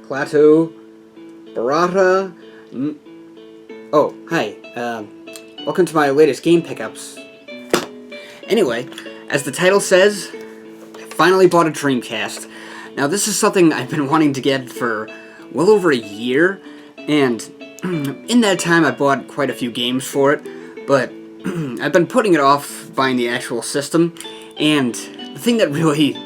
Plateau, Barata. Oh, hi. Welcome to my latest game pickups. Anyway, as the title says, I finally bought a Dreamcast. Now, this is something I've been wanting to get for well over a year, and in that time I bought quite a few games for it, but I've been putting it off buying the actual system, and the thing that really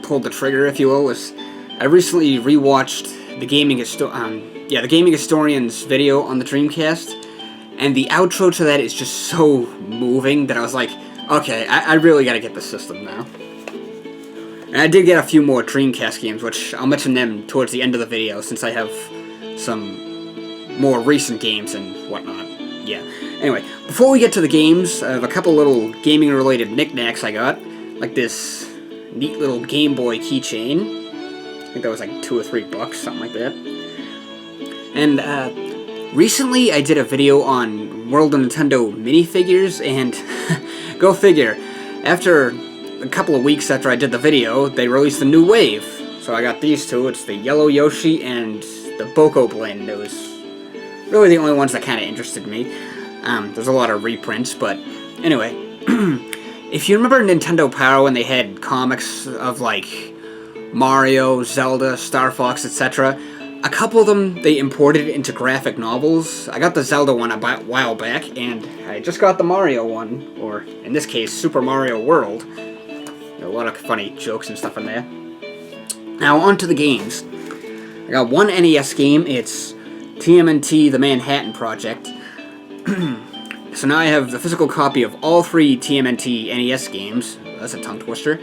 pulled the trigger, if you will, was I recently rewatched the Gaming Historian's video on the Dreamcast, and the outro to that is just so moving that I was like, okay, I really gotta get the system now. And I did get a few more Dreamcast games, which I'll mention them towards the end of the video, since I have some more recent games and whatnot. Yeah. Anyway, before we get to the games, I have a couple little gaming-related knickknacks I got, like this neat little Game Boy keychain. I think that was like $2 or $3, something like that. And recently I did a video on World of Nintendo minifigures, and go figure, after a couple of weeks after I did the video, they released a new wave. So I got these two. It's the Yellow Yoshi and the Boko Blend. It was really the only ones that kind of interested me. There's a lot of reprints, but anyway. If you remember Nintendo Power when they had comics of like Mario, Zelda, Star Fox, etc., a couple of them they imported into graphic novels. I got the Zelda one a while back, and I just got the Mario one, or in this case, Super Mario World. A lot of funny jokes and stuff in there. Now, on to the games. I got one NES game. It's TMNT The Manhattan Project. So now I have the physical copy of all three TMNT NES games. That's a tongue twister.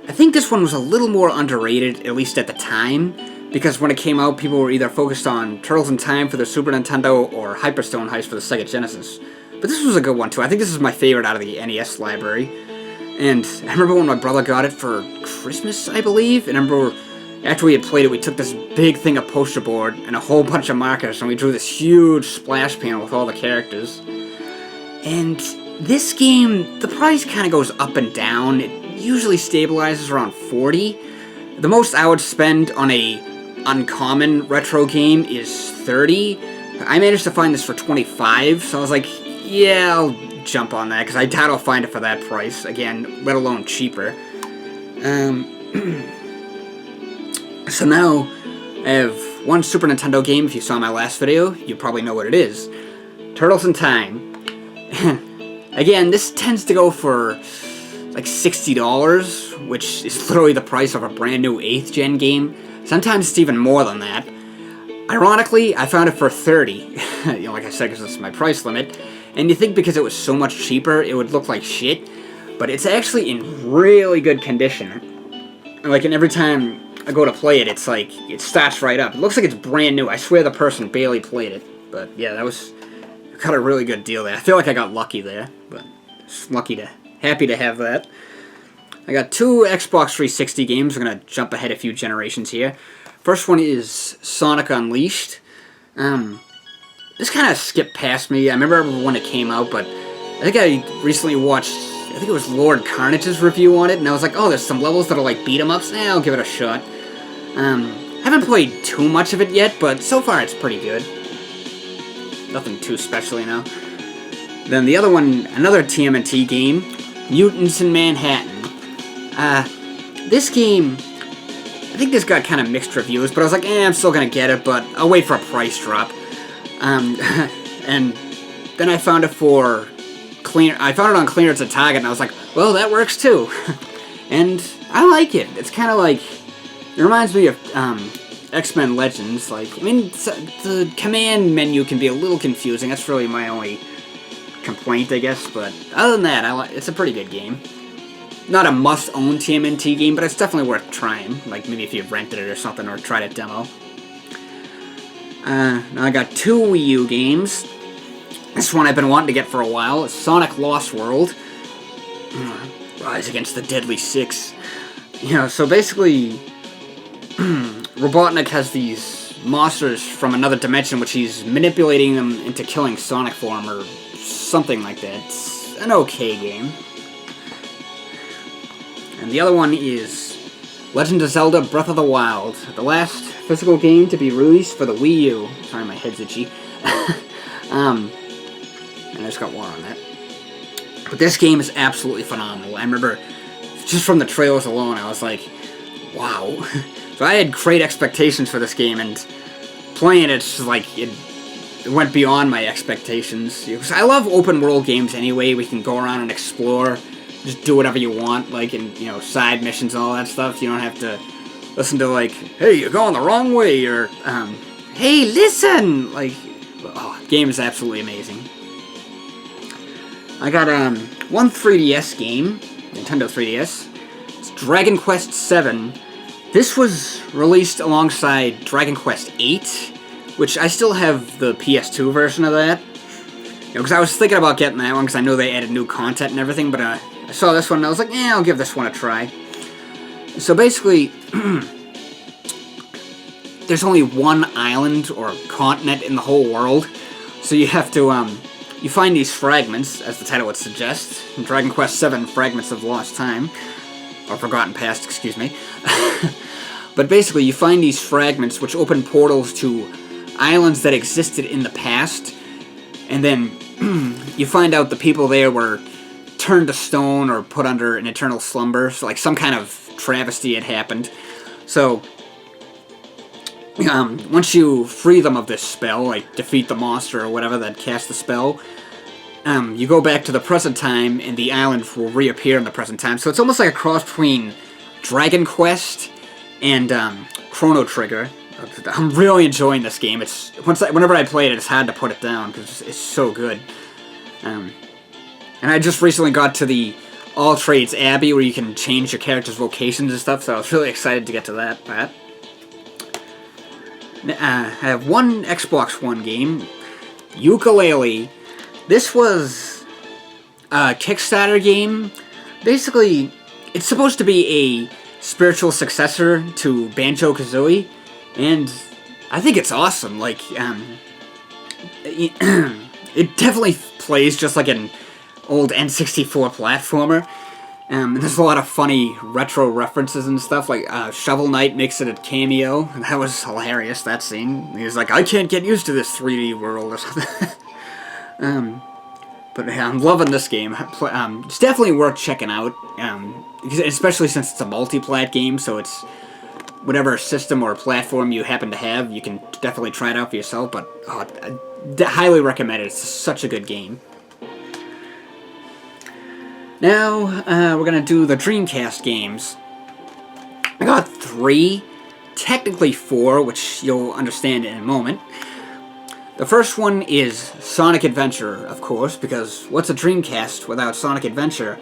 I think this one was a little more underrated, at least at the time, because when it came out, people were either focused on Turtles in Time for the Super Nintendo or Hyperstone Heist for the Sega Genesis. But this was a good one, too. I think this is my favorite out of the NES library. And I remember when my brother got it for Christmas, I believe. And I remember after we had played it, we took this big thing of poster board and a whole bunch of markers, and we drew this huge splash panel with all the characters. And this game, the price kind of goes up and down. It usually stabilizes around $40. The most I would spend on a uncommon retro game is $30. I managed to find this for $25, so I was like, yeah, I'll jump on that, because I doubt I'll find it for that price, again, let alone cheaper. So now, I have one Super Nintendo game. If you saw my last video, you probably know what it is. Turtles in Time. Again, this tends to go for like $60, which is literally the price of a brand new 8th gen game. Sometimes it's even more than that. Ironically, I found it for $30. Like I said, because it's my price limit. And you think because it was so much cheaper, it would look like shit. But it's actually in really good condition. Like, and every time I go to play it, it's like, it starts right up. It looks like it's brand new. I swear the person barely played it. But yeah, I got a really good deal there. I feel like I got lucky there. But just happy to have that. I got two Xbox 360 games. I'm going to jump ahead a few generations here. First one is Sonic Unleashed. This kind of skipped past me. I remember when it came out, but I think I recently watched, I think it was Lord Carnage's review on it, and I was like, oh, there's some levels that are like beat-em-ups. I'll give it a shot. Haven't played too much of it yet, but so far it's pretty good. Nothing too special, you know. Then the other one, another TMNT game, Mutants in Manhattan. This game, I think this got kind of mixed reviews, but I was like, I'm still gonna get it, but I'll wait for a price drop. And then I found it for I found it on clearance at Target, and I was like, well, that works too. And I like it. It's kind of like, it reminds me of X-Men Legends. Like, I mean, the command menu can be a little confusing. That's really my only complaint, I guess. But other than that, it's a pretty good game. Not a must-own TMNT game, but it's definitely worth trying. Like, maybe if you rented it or something, or tried a demo. Now I got two Wii U games. This one I've been wanting to get for a while. It's Sonic Lost World. Rise Against the Deadly Six. You know, so basically, Robotnik has these monsters from another dimension, which he's manipulating them into killing Sonic for him, or something like that. It's an okay game. And the other one is Legend of Zelda Breath of the Wild, the last physical game to be released for the Wii U. Sorry, my head's itchy. And I just got water on that. But this game is absolutely phenomenal. I remember, just from the trailers alone, I was like, wow. So I had great expectations for this game, and playing it's like, it went beyond my expectations. Because I love open world games anyway. We can go around and explore, just do whatever you want, like in, side missions and all that stuff. You don't have to listen to like, hey, you're going the wrong way, or hey, listen! Like, oh, game is absolutely amazing. I got one 3DS game, Nintendo 3DS. It's Dragon Quest VII. This was released alongside Dragon Quest VIII, which I still have the PS2 version of that. Because I was thinking about getting that one because I know they added new content and everything, but I saw this one and I was like, I'll give this one a try. So basically, there's only one island or continent in the whole world, so you have to, you find these fragments, as the title would suggest, in Dragon Quest VII, Fragments of Lost Time, or Forgotten Past, excuse me. But basically, you find these fragments which open portals to islands that existed in the past, and then you find out the people there were turned to stone or put under an eternal slumber, so like some kind of travesty had happened. So, once you free them of this spell, like defeat the monster or whatever that cast the spell, you go back to the present time, and the island will reappear in the present time. So it's almost like a cross between Dragon Quest and Chrono Trigger. I'm really enjoying this game. Whenever I play it, it's hard to put it down because it's so good. And I just recently got to the All Trades Abbey where you can change your character's vocations and stuff, so I was really excited to get to that part. I have one Xbox One game, Yooka-Laylee. This was a Kickstarter game. Basically, it's supposed to be a spiritual successor to Banjo-Kazooie, and I think it's awesome. Like, it definitely plays just like an old N64 platformer. There's a lot of funny retro references and stuff, like Shovel Knight makes it a cameo. That was hilarious, that scene. He was like, I can't get used to this 3D world or something. But yeah, I'm loving this game. It's definitely worth checking out, especially since it's a multi-plat game, so it's whatever system or platform you happen to have, you can definitely try it out for yourself, but I highly recommend it. It's such a good game. Now, we're going to do the Dreamcast games. I got 3, technically 4, which you'll understand in a moment. The first one is Sonic Adventure, of course, because what's a Dreamcast without Sonic Adventure?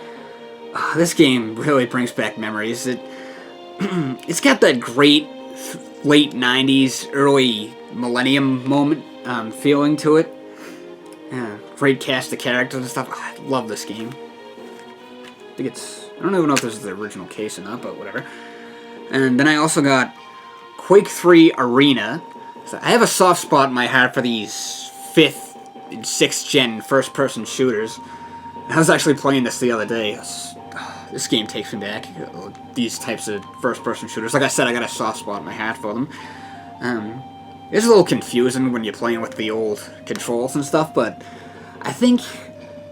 This game really brings back memories. It's got that great late 90s, early millennium moment feeling to it. Great cast of characters and stuff. I love this game. I don't even know if this is the original case or not, but whatever. And then I also got Quake 3 Arena. So I have a soft spot in my heart for these 5th and 6th gen first-person shooters. I was actually playing this the other day. This game takes me back. These types of first-person shooters. Like I said, I got a soft spot in my heart for them. It's a little confusing when you're playing with the old controls and stuff, but I think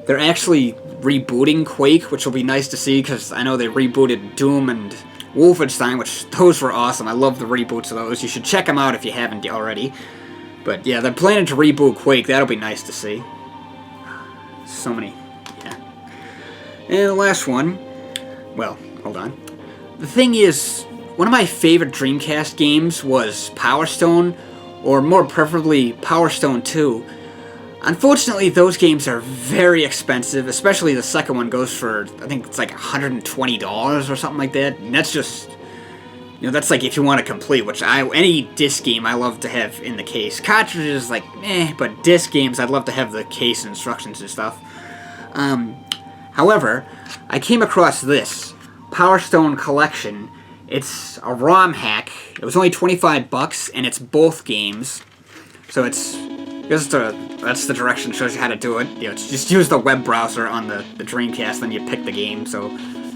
they're actually rebooting Quake, which will be nice to see, because I know they rebooted Doom and Wolfenstein, which those were awesome. I love the reboots of those. You should check them out if you haven't already. But yeah, they're planning to reboot Quake. That'll be nice to see. So many, yeah. And the last one, well, hold on. The thing is, one of my favorite Dreamcast games was Power Stone, or more preferably Power Stone 2. Unfortunately, those games are very expensive, especially the second one goes for, I think it's like $120 or something like that. And that's just, that's like if you want to complete, which any disc game I love to have in the case. Cartridges, like, but disc games, I'd love to have the case and instructions and stuff. However, I came across this Power Stone Collection. It's a ROM hack. It was only $25, and it's both games. So it's that's the direction, shows you how to do it. It's just use the web browser on the Dreamcast, then you pick the game. So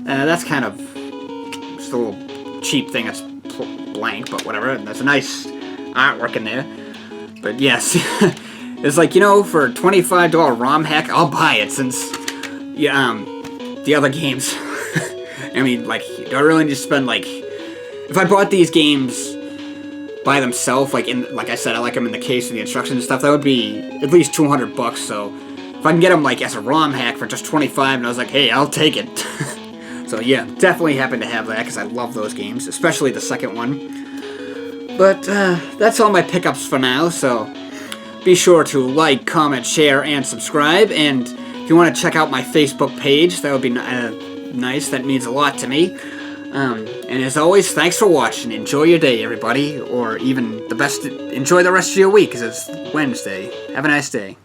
that's kind of just a little cheap thing that's blank, but whatever. And there's a nice artwork in there. But yes, it's like, you know, for a $25 ROM hack, I'll buy it since, yeah, the other games. I mean, like, do I really need to spend, like, if I bought these games by themselves, like I said, I like them in the case with the instructions and stuff, that would be at least $200, so if I can get them, like, as a ROM hack for just $25, and I was like, hey, I'll take it. So, yeah, definitely happen to have that, because I love those games, especially the second one. But, that's all my pickups for now, so be sure to like, comment, share, and subscribe, and if you want to check out my Facebook page, that would be nice, that means a lot to me. And as always, thanks for watching. Enjoy your day, everybody. Or even the best, enjoy the rest of your week, because it's Wednesday. Have a nice day.